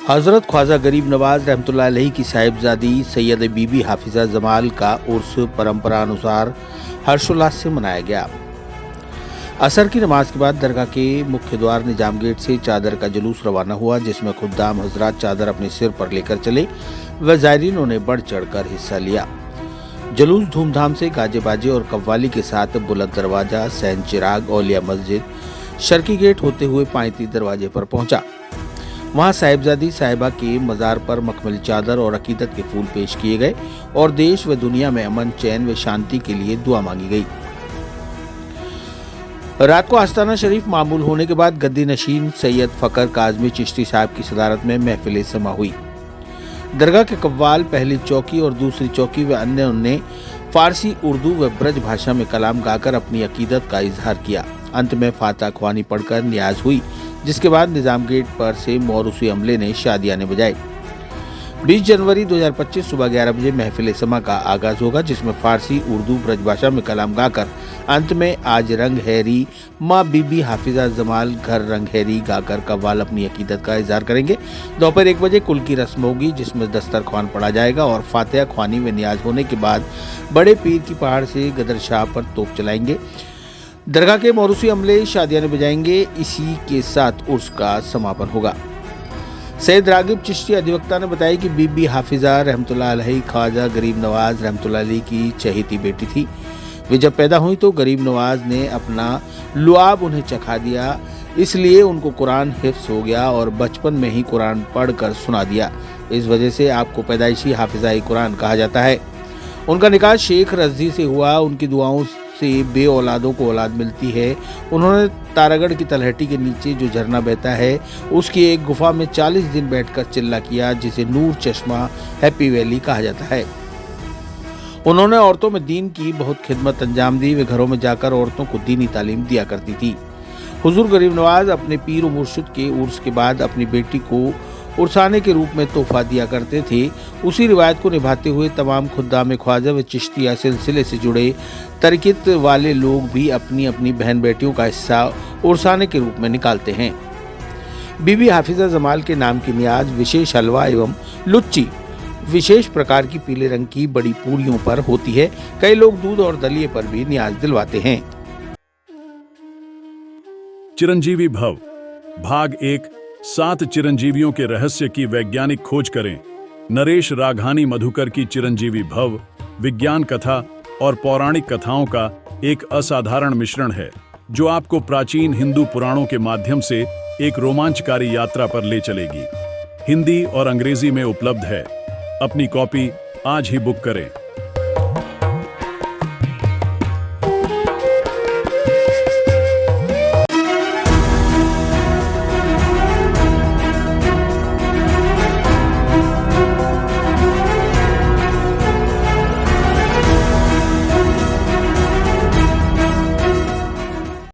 हजरत ख्वाजा गरीब नवाज रहमतुल्लाह अलैहि की साहिबजादी सैयद बीबी हाफिजा जमाल का उर्स परंपरा अनुसार हर्षोल्लास से मनाया गया। असर की नमाज के बाद दरगाह के मुख्य द्वार निजाम गेट से चादर का जुलूस रवाना हुआ, जिसमें खुद्दाम हजरात चादर अपने सिर पर लेकर चले व ज़ायरीनों ने बढ़ चढ़कर हिस्सा लिया। जुलूस धूमधाम से गाजे बाजे और कव्वाली के साथ बुलंद दरवाजा, सैन चिराग, औलिया मस्जिद, शर्की गेट होते हुए पायती दरवाजे पर पहुंचा। वहां साहिबजादी साहिबा के मजार पर मखमली चादर और अकीदत के फूल पेश किए गए और देश व दुनिया में अमन, चैन व शांति के लिए दुआ मांगी गई। रात को आस्ताना शरीफ मामूल होने के बाद गद्दी नशीन सैयद फकर काजमी चिश्ती साहब की सदारत में महफिल समा हुई। दरगाह के कव्वाल पहली चौकी और दूसरी चौकी व अन्य ने फारसी, उर्दू व ब्रज भाषा में कलाम गाकर अपनी अकीदत का इजहार किया। अंत में फातह ख्वानी पढ़कर नियाज हुई, जिसके बाद निजाम गेट पर से मौरूसी अमले ने शादियाने बजाई। 20 जनवरी 2025 सुबह 11 बजे महफिल समा का आगाज होगा, जिसमें फारसी, उर्दू, ब्रजभाषा में कलाम गाकर अंत में आज रंग हैरी माँ बीबी हाफिजा जमाल घर रंग हैरी गाकर कव्वाल अपनी अकीदत का इजहार करेंगे। दोपहर 1 बजे कुल की रस्म होगी, जिसमें दस्तरख्वान पढ़ा जाएगा और फातिहा ख्वानी व नियाज होने के बाद बड़े पीर की पहाड़ से गदर शाह पर तोप चलाएंगे। दरगाह के मौरूसी अमले शादियाने बजाएंगे। इसी के साथ उर्स का समापन होगा। सैयद रागिब चिश्ती अधिवक्ता ने बताया कि बीबी हाफिजा रहमतुल्लाह अलैहि ख्वाजा गरीब नवाज रहमतुल्लाह अलैहि की चहेती बेटी थी। वे जब पैदा हुई तो गरीब नवाज ने अपना लुआब उन्हें चखा दिया, इसलिए उनको कुरान हिफ्स हो गया और बचपन में ही कुरान पढ़कर सुना दिया। इस वजह से आपको पैदाइशी हाफिजा कुरान कहा जाता है। उनका निकाह शेख रज़ी से हुआ। उनकी दुआओं से बे औलादों को औलाद मिलती है। उन्होंने तारागढ़ की तलहटी के नीचे जो झरना बहता है, उसकी एक गुफा में 40 दिन बैठकर चिल्ला किया, जिसे नूर चश्मा हैप्पी वैली कहा जाता है। उन्होंने औरतों में दीन की बहुत खिदमत अंजाम दी। वे घरों में जाकर औरतों को दीनी तालीम दिया करती थी। हुजूर गरीब नवाज अपने पीर व मुर्शिद के उर्स के बाद अपनी बेटी को उर्साने के रूप में तोहफा दिया करते थे। उसी रिवायत को निभाते हुए तमाम खुद्दाम ख्वाजा व चिश्तिया सिलसिले से जुड़े तरीक़त वाले लोग भी अपनी अपनी बहन बेटियों का हिस्सा उर्साने के रूप में निकालते हैं। बीबी हाफिजा जमाल के नाम की नियाज विशेष हलवा एवं लुच्ची विशेष प्रकार की पीले रंग की बड़ी पूरियों पर होती है। कई लोग दूध और दलिए पर भी नियाज दिलवाते हैं। चिरंजीवी भव भाग 1 7 चिरंजीवियों के रहस्य की वैज्ञानिक खोज करें। नरेश राघानी मधुकर की चिरंजीवी भव विज्ञान कथा और पौराणिक कथाओं का एक असाधारण मिश्रण है, जो आपको प्राचीन हिंदू पुराणों के माध्यम से एक रोमांचकारी यात्रा पर ले चलेगी। हिंदी और अंग्रेजी में उपलब्ध है। अपनी कॉपी आज ही बुक करें।